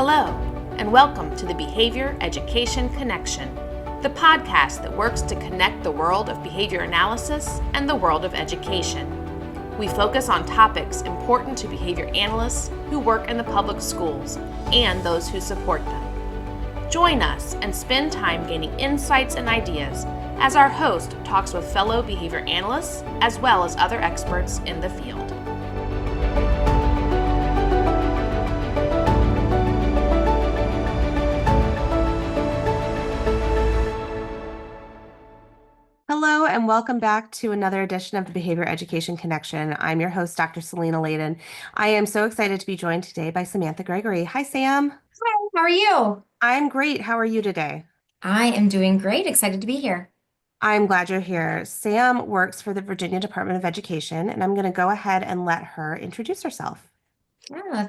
Hello, and welcome to the Behavior Education Connection, the podcast that works to connect the world of behavior analysis and the world of education. We focus on topics important to behavior analysts who work in the public schools and those who support them. Join us and spend time gaining insights and ideas as our host talks with fellow behavior analysts as well as other experts in the field. Hello, and welcome back to another edition of the Behavior Education Connection. I'm your host, Dr. Selena Layden. I am so excited to be joined today by Samantha Gregory. Hi, Sam. Hi, how are you? I'm great. How are you today? I am doing great. Excited to be here. I'm glad you're here. Sam works for the Virginia Department of Education, and I'm going to go ahead and let her introduce herself.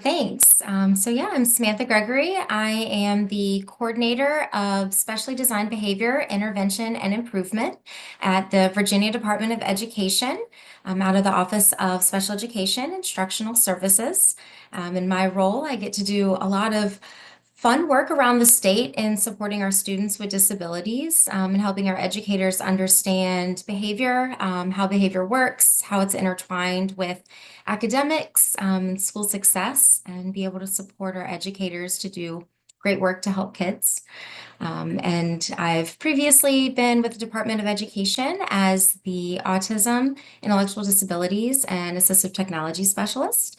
Thanks. I'm Samantha Gregory. I am the coordinator of specially designed behavior intervention and improvement at the Virginia Department of Education. I'm out of the Office of Special Education Instructional Services. In my role, I get to do a lot of fun work around the state in supporting our students with disabilities and helping our educators understand behavior, how behavior works, how it's intertwined with academics, school success, and be able to support our educators to do great work to help kids. And I've previously been with the Department of Education as the Autism, Intellectual Disabilities, and Assistive Technology Specialist.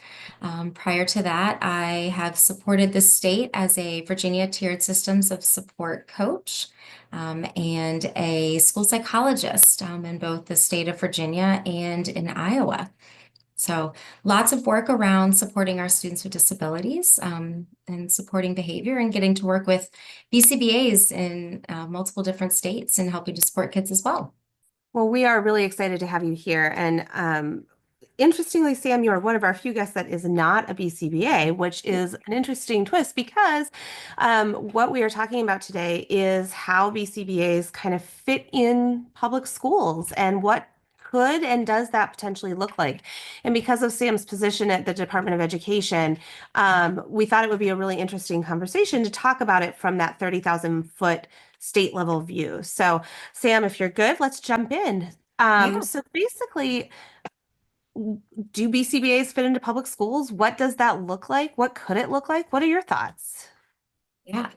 Prior to that, I have supported the state as a Virginia Tiered Systems of Support coach and a school psychologist in both the state of Virginia and in Iowa. So lots of work around supporting our students with disabilities and supporting behavior and getting to work with BCBAs in multiple different states and helping to support kids as well. Well, we are really excited to have you here. And interestingly, Sam, you are one of our few guests that is not a BCBA, which is an interesting twist because what we are talking about today is how BCBAs kind of fit in public schools and what could and does that potentially look like? And because of Sam's position at the Department of Education, we thought it would be a really interesting conversation to talk about it from that 30,000-foot state level view. So, Sam, if you're good, let's jump in. So basically, do BCBAs fit into public schools? What does that look like? What could it look like? What are your thoughts? Yeah,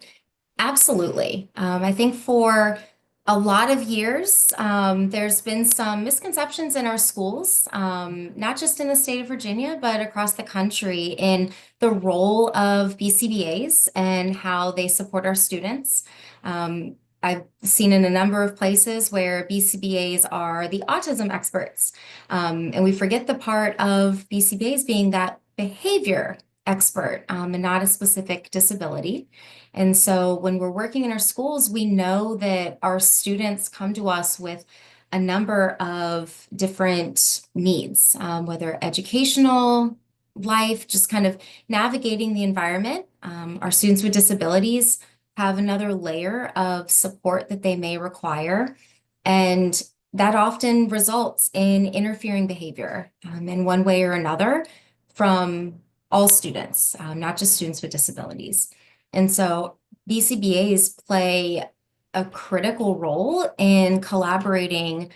absolutely. I think for a lot of years, there's been some misconceptions in our schools, not just in the state of Virginia, but across the country in the role of BCBAs and how they support our students. I've seen in a number of places where BCBAs are the autism experts, and we forget the part of BCBAs being that behavior expert and not a specific disability. And so when we're working in our schools, we know that our students come to us with a number of different needs, whether educational, life, just kind of navigating the environment. Our students with disabilities have another layer of support that they may require. And that often results in interfering behavior in one way or another from all students, not just students with disabilities. And so BCBAs play a critical role in collaborating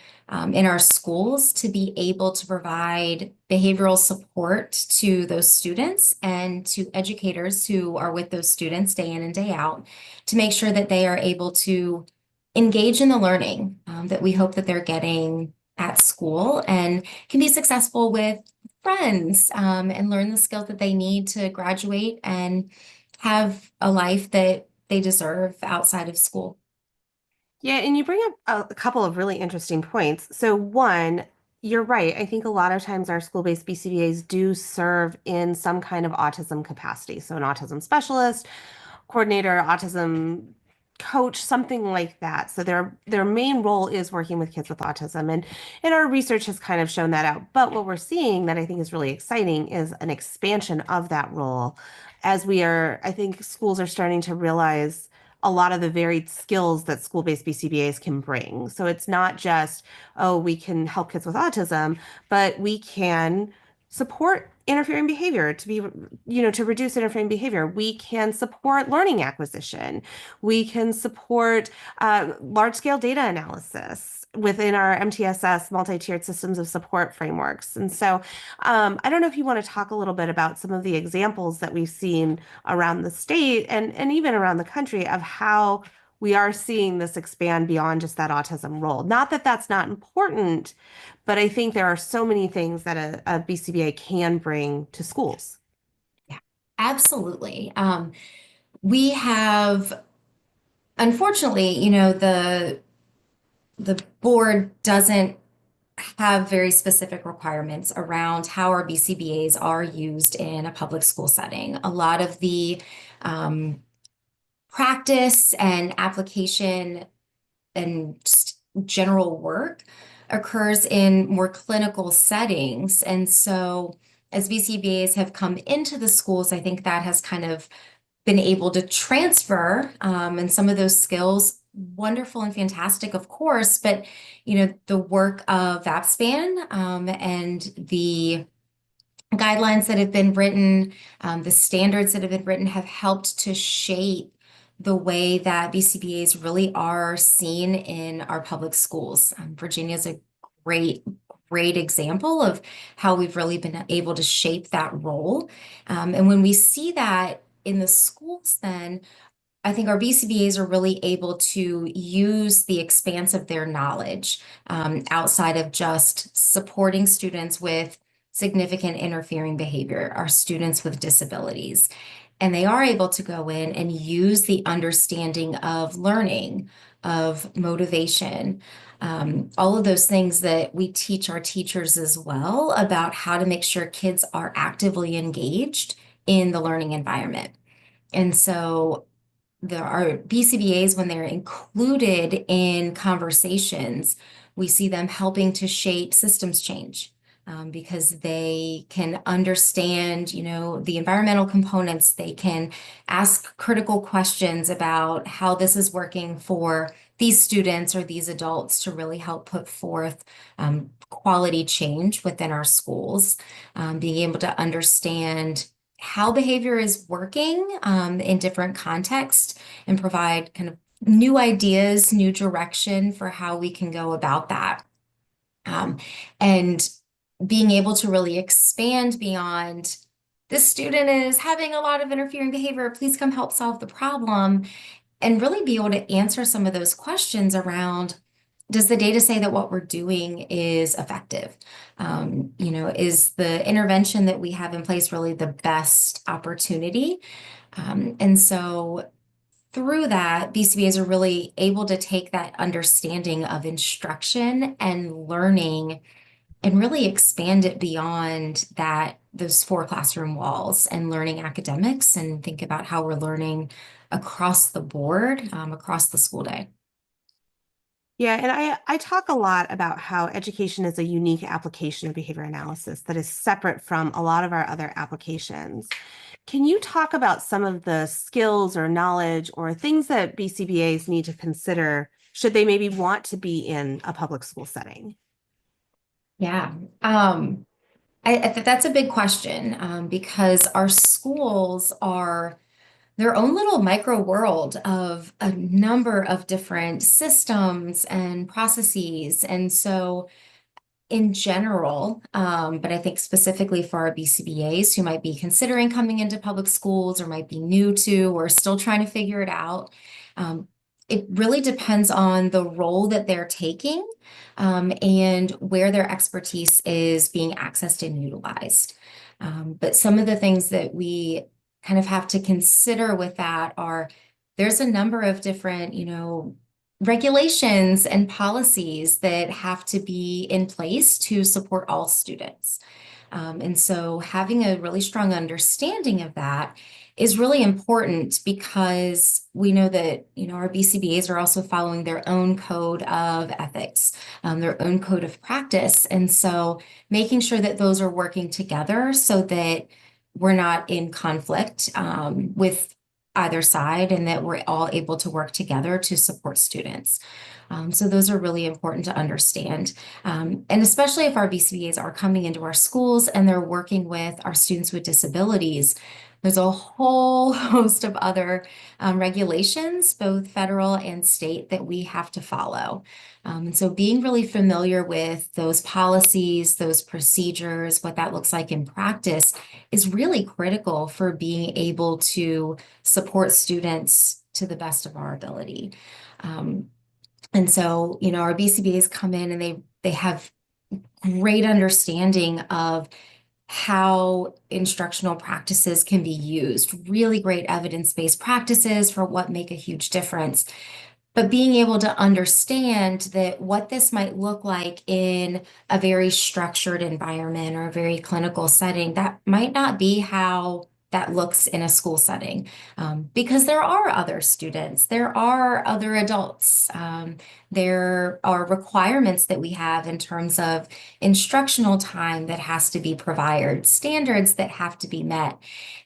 in our schools to be able to provide behavioral support to those students and to educators who are with those students day in and day out to make sure that they are able to engage in the learning that we hope that they're getting at school and can be successful with friends and learn the skills that they need to graduate and have a life that they deserve outside of school. Yeah, and you bring up a couple of really interesting points. So one, you're right. I think a lot of times our school-based BCBAs do serve in some kind of autism capacity. So an autism specialist, coordinator, autism coach, something like that. So their main role is working with kids with autism. And our research has kind of shown that out. But what we're seeing that I think is really exciting is an expansion of that role as I think schools are starting to realize a lot of the varied skills that school-based BCBAs can bring. So it's not just, oh, we can help kids with autism, but we can support interfering behavior to reduce interfering behavior. We can support learning acquisition. We can support large-scale data analysis within our MTSS multi-tiered systems of support frameworks. And so I don't know if you want to talk a little bit about some of the examples that we've seen around the state and even around the country of how we are seeing this expand beyond just that autism role. Not that that's not important, but I think there are so many things that a BCBA can bring to schools. Yeah, absolutely. We have, unfortunately, the board doesn't have very specific requirements around how our BCBAs are used in a public school setting. A lot of the practice and application and just general work occurs in more clinical settings. And so as BCBAs have come into the schools, I think that has kind of been able to transfer and some of those skills, wonderful and fantastic, of course, but the work of VAPSPAN and the guidelines that have been written, the standards that have been written have helped to shape the way that BCBAs really are seen in our public schools. Virginia is a great example of how we've really been able to shape that role. And when we see that in the schools, then I think our BCBAs are really able to use the expanse of their knowledge outside of just supporting students with significant interfering behavior, our students with disabilities. And they are able to go in and use the understanding of learning, of motivation, all of those things that we teach our teachers as well about how to make sure kids are actively engaged in the learning environment. And so our BCBAs, when they're included in conversations, we see them helping to shape systems change. Because they can understand, the environmental components. They can ask critical questions about how this is working for these students or these adults to really help put forth quality change within our schools. Being able to understand how behavior is working in different contexts and provide kind of new ideas, new direction for how we can go about that. And being able to really expand beyond this student is having a lot of interfering behavior, please come help solve the problem, and really be able to answer some of those questions around, does the data say that what we're doing is effective? Is the intervention that we have in place really the best opportunity? And so through that, BCBAs are really able to take that understanding of instruction and learning and really expand it beyond those 4 classroom walls and learning academics and think about how we're learning across the board, across the school day. Yeah, and I talk a lot about how education is a unique application of behavior analysis that is separate from a lot of our other applications. Can you talk about some of the skills or knowledge or things that BCBAs need to consider should they maybe want to be in a public school setting? Yeah, that's a big question because our schools are their own little micro world of a number of different systems and processes. And so in general, but I think specifically for our BCBAs who might be considering coming into public schools or might be new to or still trying to figure it out, it really depends on the role that they're taking and where their expertise is being accessed and utilized. But some of the things that we kind of have to consider with that are there's a number of different, regulations and policies that have to be in place to support all students. And so having a really strong understanding of that is really important because we know that, our BCBAs are also following their own code of ethics, their own code of practice. And so making sure that those are working together so that we're not in conflict with either side and that we're all able to work together to support students. So those are really important to understand. And especially if our BCBAs are coming into our schools and they're working with our students with disabilities, there's a whole host of other regulations, both federal and state, that we have to follow. And so being really familiar with those policies, those procedures, what that looks like in practice is really critical for being able to support students to the best of our ability. And so, our BCBAs come in and they have great understanding of how instructional practices can be used, really great evidence-based practices for what make a huge difference. But being able to understand that what this might look like in a very structured environment or a very clinical setting, that might not be how that looks in a school setting, because there are other students, there are other adults, there are requirements that we have in terms of instructional time that has to be provided, standards that have to be met.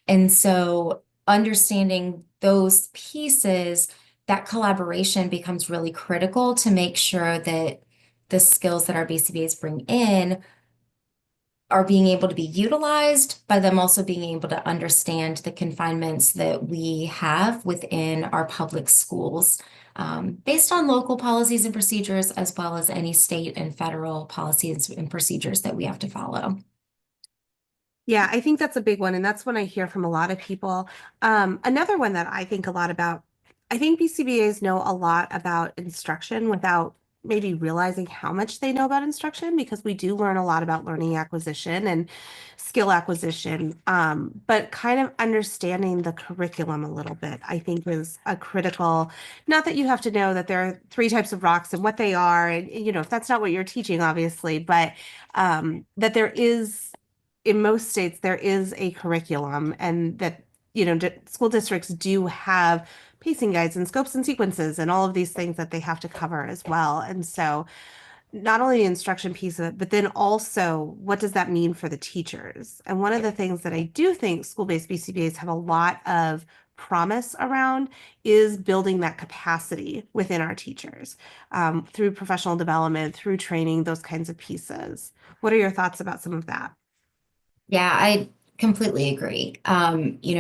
And so understanding those pieces, that collaboration becomes really critical to make sure that the skills that our BCBAs bring in are being able to be utilized, by them also being able to understand the confinements that we have within our public schools, based on local policies and procedures, as well as any state and federal policies and procedures that we have to follow. Yeah, I think that's a big one. And that's one I hear from a lot of people. Another one that I think a lot about, I think BCBAs know a lot about instruction without maybe realizing how much they know about instruction, because we do learn a lot about learning acquisition and skill acquisition. But kind of understanding the curriculum a little bit, I think, is a critical, not that you have to know that there are 3 types of rocks and what they are, and if that's not what you're teaching, obviously, but that there is, in most states, there is a curriculum, and that school districts do have pacing guides and scopes and sequences and all of these things that they have to cover as well. And so not only the instruction piece of it, but then also what does that mean for the teachers? And one of the things that I do think school-based BCBAs have a lot of promise around is building that capacity within our teachers, through professional development, through training, those kinds of pieces. What are your thoughts about some of that? Yeah, I completely agree.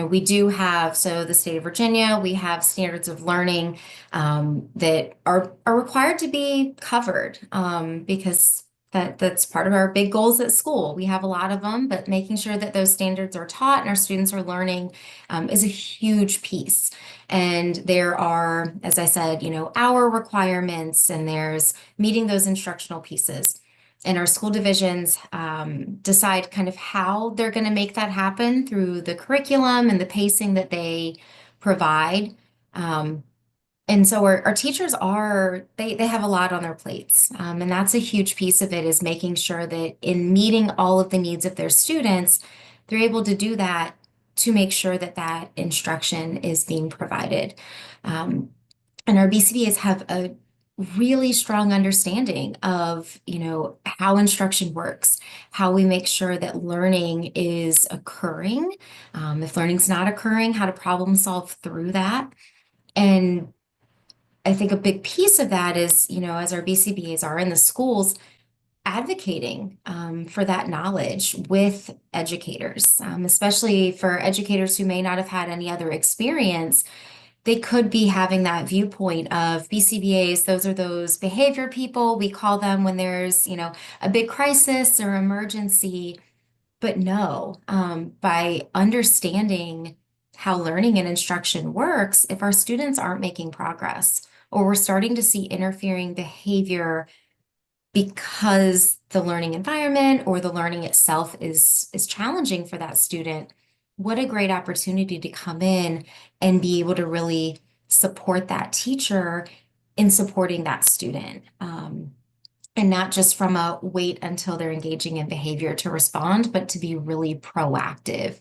We do have, so the state of Virginia, we have standards of learning that are required to be covered, because that's part of our big goals at school. We have a lot of them, but making sure that those standards are taught and our students are learning is a huge piece. And there are, as I said, our requirements, and there's meeting those instructional pieces. And our school divisions decide kind of how they're going to make that happen through the curriculum and the pacing that they provide. And so our teachers they have a lot on their plates. And that's a huge piece of it, is making sure that in meeting all of the needs of their students, they're able to do that to make sure that that instruction is being provided. And our BCBAs have a really strong understanding of, how instruction works, how we make sure that learning is occurring. If learning's not occurring, how to problem solve through that. And I think a big piece of that is, as our BCBAs are in the schools, advocating for that knowledge with educators, especially for educators who may not have had any other experience. They could be having that viewpoint of BCBAs. Those are those behavior people. We call them when there's, a big crisis or emergency. But no, by understanding how learning and instruction works, if our students aren't making progress, or we're starting to see interfering behavior because the learning environment or the learning itself is challenging for that student, what a great opportunity to come in and be able to really support that teacher in supporting that student. And not just from a wait until they're engaging in behavior to respond, but to be really proactive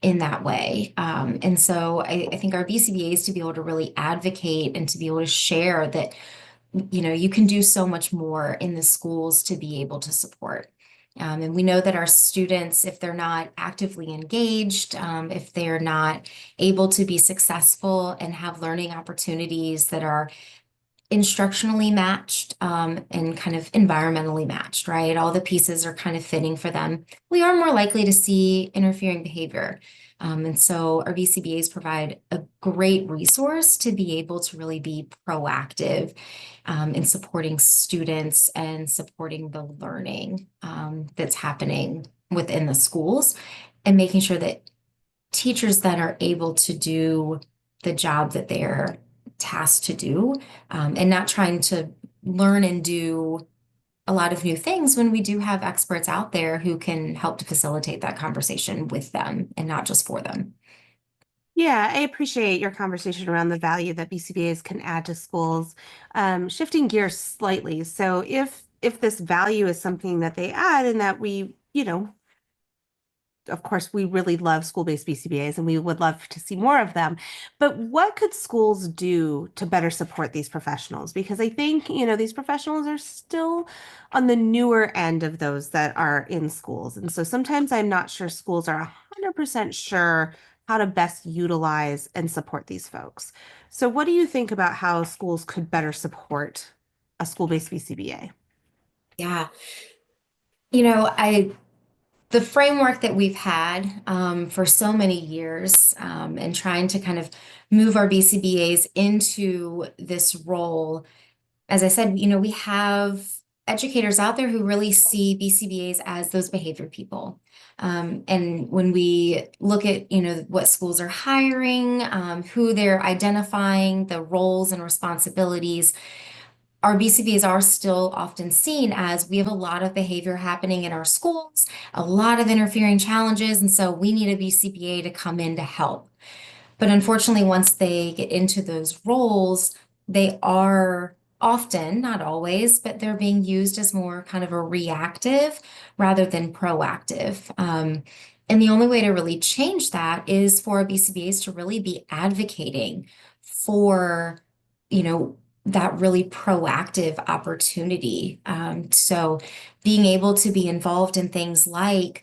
in that way. And so I think our BCBAs, to be able to really advocate and to be able to share that, you can do so much more in the schools to be able to support. And we know that our students, if they're not actively engaged, if they're not able to be successful and have learning opportunities that are instructionally matched, and kind of environmentally matched, right? All the pieces are kind of fitting for them. We are more likely to see interfering behavior. And so our BCBAs provide a great resource to be able to really be proactive, in supporting students and supporting the learning, that's happening within the schools, and making sure that teachers that are able to do the job that they're tasked to do, and not trying to learn and do a lot of new things when we do have experts out there who can help to facilitate that conversation with them and not just for them. Yeah, I appreciate your conversation around the value that BCBAs can add to schools. Shifting gears slightly, so if this value is something that they add and that we, of course, we really love school-based BCBAs and we would love to see more of them. But what could schools do to better support these professionals? Because I think, these professionals are still on the newer end of those that are in schools. And so sometimes I'm not sure schools are 100% sure how to best utilize and support these folks. So what do you think about how schools could better support a school-based BCBA? Yeah. You know, the framework that we've had, for so many years, and trying to kind of move our BCBAs into this role. As I said, we have educators out there who really see BCBAs as those behavior people. And when we look at, what schools are hiring, who they're identifying, the roles and responsibilities, our BCBAs are still often seen as we have a lot of behavior happening in our schools, a lot of interfering challenges, and so we need a BCBA to come in to help. But unfortunately, once they get into those roles, they are often, not always, but they're being used as more kind of a reactive rather than proactive. And the only way to really change that is for BCBAs to really be advocating for, you know, that really proactive opportunity. So being able to be involved in things like,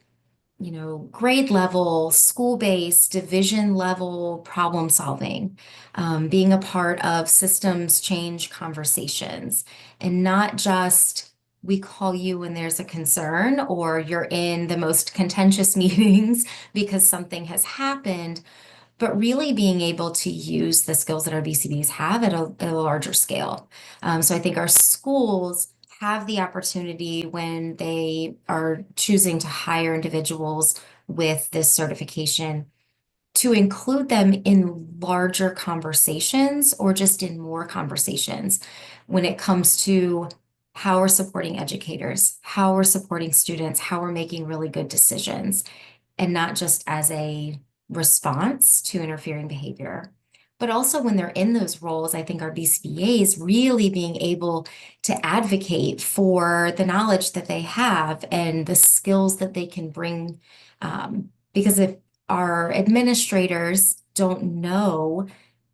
grade level, school-based, division level problem solving, being a part of systems change conversations, and not just we call you when there's a concern or you're in the most contentious meetings because something has happened, but really being able to use the skills that our BCBs have at a larger scale. So I think our schools have the opportunity when they are choosing to hire individuals with this certification to include them in larger conversations or just in more conversations when it comes to how we're supporting educators, how we're supporting students, how we're making really good decisions, and not just as a response to interfering behavior. But also when they're in those roles, I think our BCBAs really being able to advocate for the knowledge that they have and the skills that they can bring. Because if our administrators don't know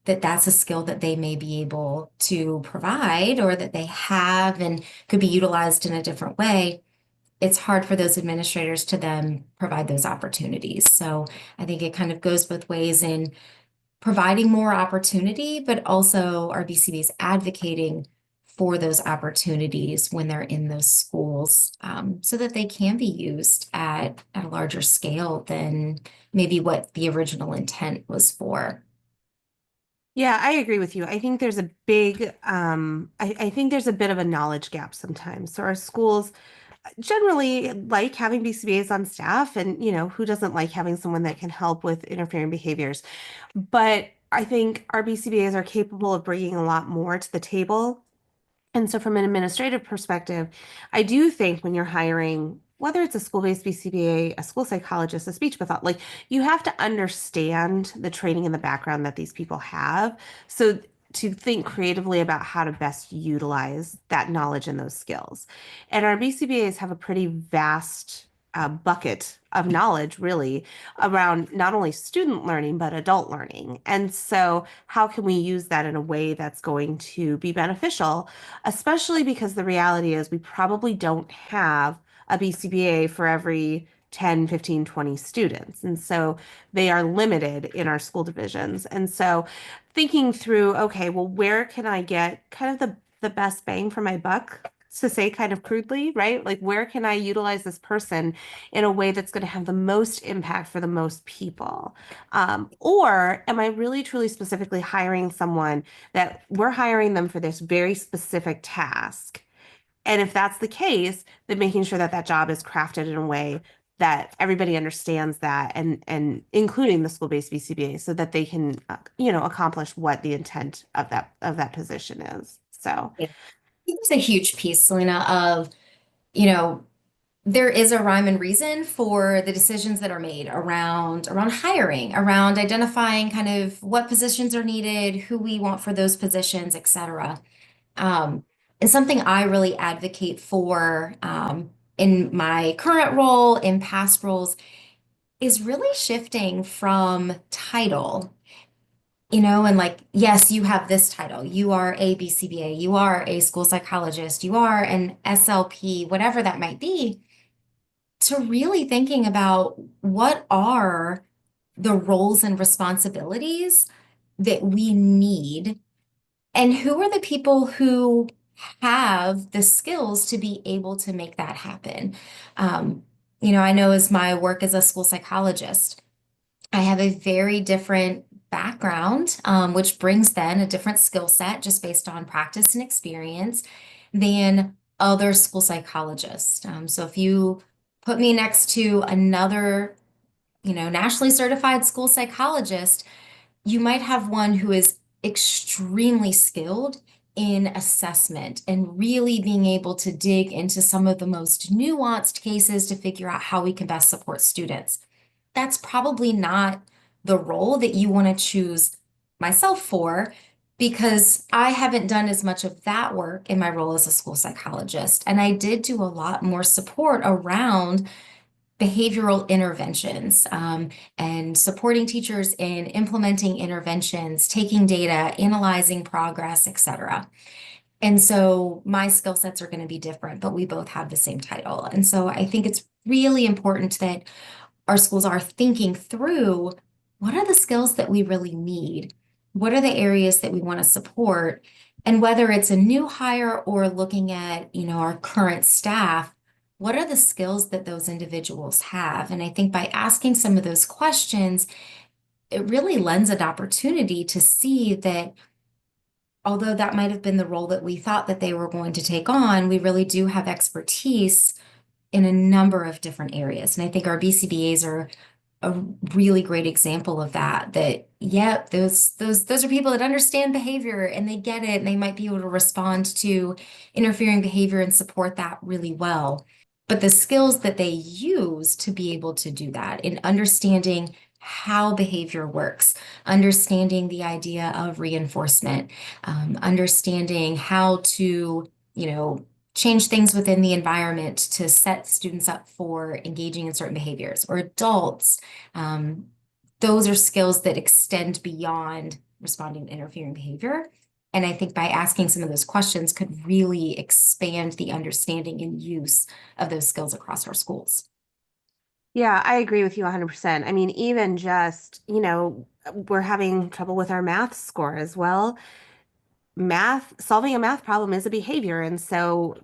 that that's a skill that they may be able to provide or that they have and could be utilized in a different way, it's hard for those administrators to then provide those opportunities. So I think it kind of goes both ways in providing more opportunity, but also our BCBs advocating for those opportunities when they're in those schools, so that they can be used at a larger scale than maybe what the original intent was for. Yeah, I agree with you. I think there's a big, I think there's a bit of a knowledge gap sometimes. So our schools generally like having BCBAs on staff, and who doesn't like having someone that can help with interfering behaviors? But I think our BCBAs are capable of bringing a lot more to the table. And so from an administrative perspective, I do think when you're hiring, whether it's a school-based BCBA, a school psychologist, a speech pathologist, like you have to understand the training and the background that these people have. So to think creatively about how to best utilize that knowledge and those skills. And our BCBAs have a pretty vast bucket of knowledge, really, around not only student learning, but adult learning. And so, how can we use that in a way that's going to be beneficial, especially because the reality is we probably don't have a BCBA for every 10, 15, 20 students. And so they are limited in our school divisions. And so thinking through, okay, well, where can I get kind of the best bang for my buck, to say kind of crudely, right? Like, where can I utilize this person in a way that's going to have the most impact for the most people? Or am I really truly specifically hiring someone that we're hiring them for this very specific task? And if that's the case, then making sure that that job is crafted in a way that everybody understands that, and including the school-based BCBA, so that they can accomplish what the intent of that position is. So Yeah. I think there's a huge piece, Selena, of, you know, there is a rhyme and reason for the decisions that are made around hiring, around identifying kind of what positions are needed, who we want for those positions, et cetera. And something I really advocate for in my current role, in past roles, is really shifting from title, and like, yes, you have this title. You are a BCBA, you are a school psychologist, you are an SLP, whatever that might be, to really thinking about what are the roles and responsibilities that we need, and who are the people who have the skills to be able to make that happen. I know as my work as a school psychologist, I have a very different background, which brings then a different skill set just based on practice and experience than other school psychologists. So if you put me next to another, nationally certified school psychologist, you might have one who is extremely skilled in assessment and really being able to dig into some of the most nuanced cases to figure out how we can best support students. That's probably not the role that you want to choose myself for, because I haven't done as much of that work in my role as a school psychologist. And I did do a lot more support around behavioral interventions, and supporting teachers in implementing interventions, taking data, analyzing progress, et cetera. And so my skill sets are going to be different, but we both have the same title. And so I think it's really important that our schools are thinking through, what are the skills that we really need? What are the areas that we want to support? And whether it's a new hire or looking at, our current staff, what are the skills that those individuals have? And I think by asking some of those questions, it really lends an opportunity to see that although that might have been the role that we thought that they were going to take on, we really do have expertise in a number of different areas. And I think our BCBAs are a really great example of that, yep, those are people that understand behavior and they get it, and they might be able to respond to interfering behavior and support that really well. But the skills that they use to be able to do that, in understanding how behavior works, understanding the idea of reinforcement, understanding how to, change things within the environment to set students up for engaging in certain behaviors, or adults. Those are skills that extend beyond responding to interfering behavior. And I think by asking some of those questions could really expand the understanding and use of those skills across our schools. yeah, I agree with you 100%. I mean, even just, we're having trouble with our math score as well. Solving a math problem is a behavior. And so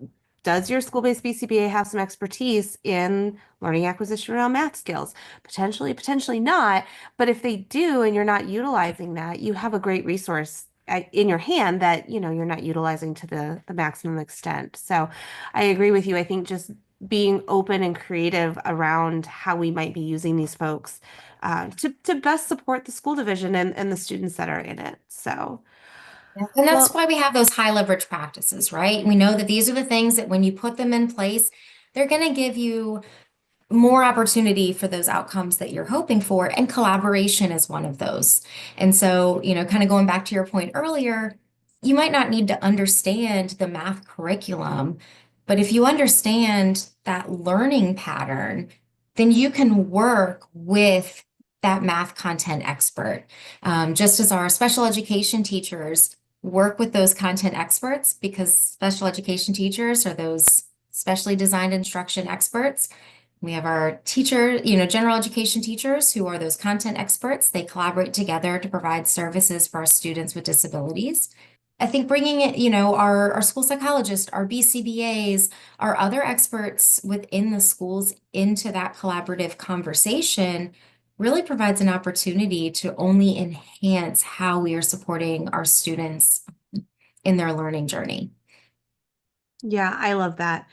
does your school-based BCBA have some expertise in learning acquisition around math skills? Potentially, potentially not. But if they do, and you're not utilizing that, you have a great resource in your hand that, you're not utilizing to the maximum extent. So I agree with you. I think just being open and creative around how we might be using these folks to best support the school division and the students that are in it. So. And that's Well, why we have those high leverage practices, right? We know that these are the things that when you put them in place, they're going to give you more opportunity for those outcomes that you're hoping for. And collaboration is one of those. And so, kind of going back to your point earlier, you might not need to understand the math curriculum, but if you understand that learning pattern, then you can work with that math content expert. Just as our special education teachers work with those content experts, because special education teachers are those specially designed instruction experts. We have our general education teachers who are those content experts. They collaborate together to provide services for our students with disabilities. I think bringing it, our school psychologists, our BCBAs, our other experts within the schools into that collaborative conversation really provides an opportunity to only enhance how we are supporting our students in their learning journey. Yeah, I love that.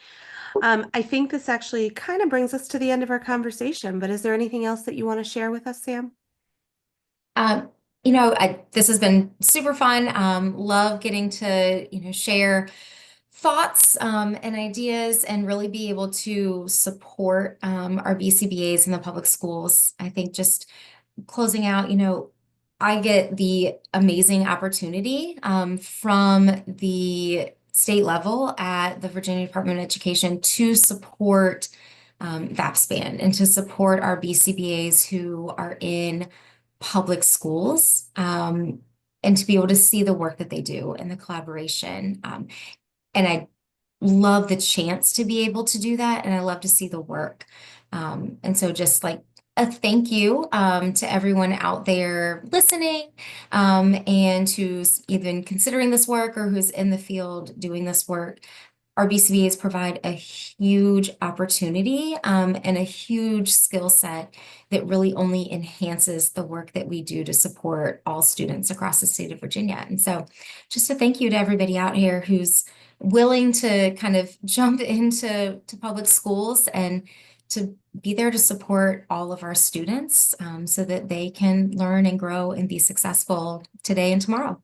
I think this actually kind of brings us to the end of our conversation, but is there anything else that you want to share with us, Sam? Um, this has been super fun. Love getting to, share thoughts and ideas and really be able to support our BCBAs in the public schools. I think just closing out, I get the amazing opportunity from the state level at the Virginia Department of Education to support VAPSBAN and to support our BCBAs who are in public schools, and to be able to see the work that they do and the collaboration. And I love the chance to be able to do that, and I love to see the work. And so just like a thank you to everyone out there listening, and who's even considering this work or who's in the field doing this work. Our BCBAs provide a huge opportunity and a huge skill set that really only enhances the work that we do to support all students across the state of Virginia. And so just a thank you to everybody out here who's willing to kind of jump into public schools and to be there to support all of our students so that they can learn and grow and be successful today and tomorrow.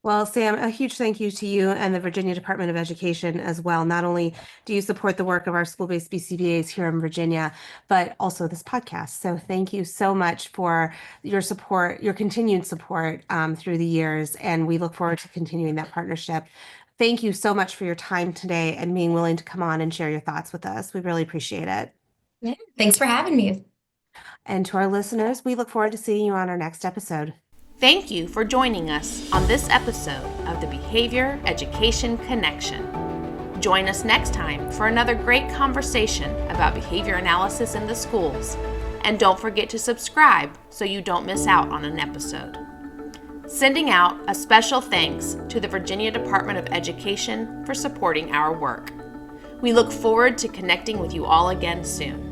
Well, Sam, a huge thank you to you and the Virginia Department of Education as well. Not only do you support the work of our school-based BCBAs here in Virginia, but also this podcast. So thank you so much for your support, your continued support through the years, and we look forward to continuing that partnership. Thank you so much for your time today and being willing to come on and share your thoughts with us. We really appreciate it. Yeah, thanks for having me. And to our listeners, we look forward to seeing you on our next episode. Thank you for joining us on this episode of the Behavior Education Connection. Join us next time for another great conversation about behavior analysis in the schools. And don't forget to subscribe so you don't miss out on an episode. Sending out a special thanks to the Virginia Department of Education for supporting our work. We look forward to connecting with you all again soon.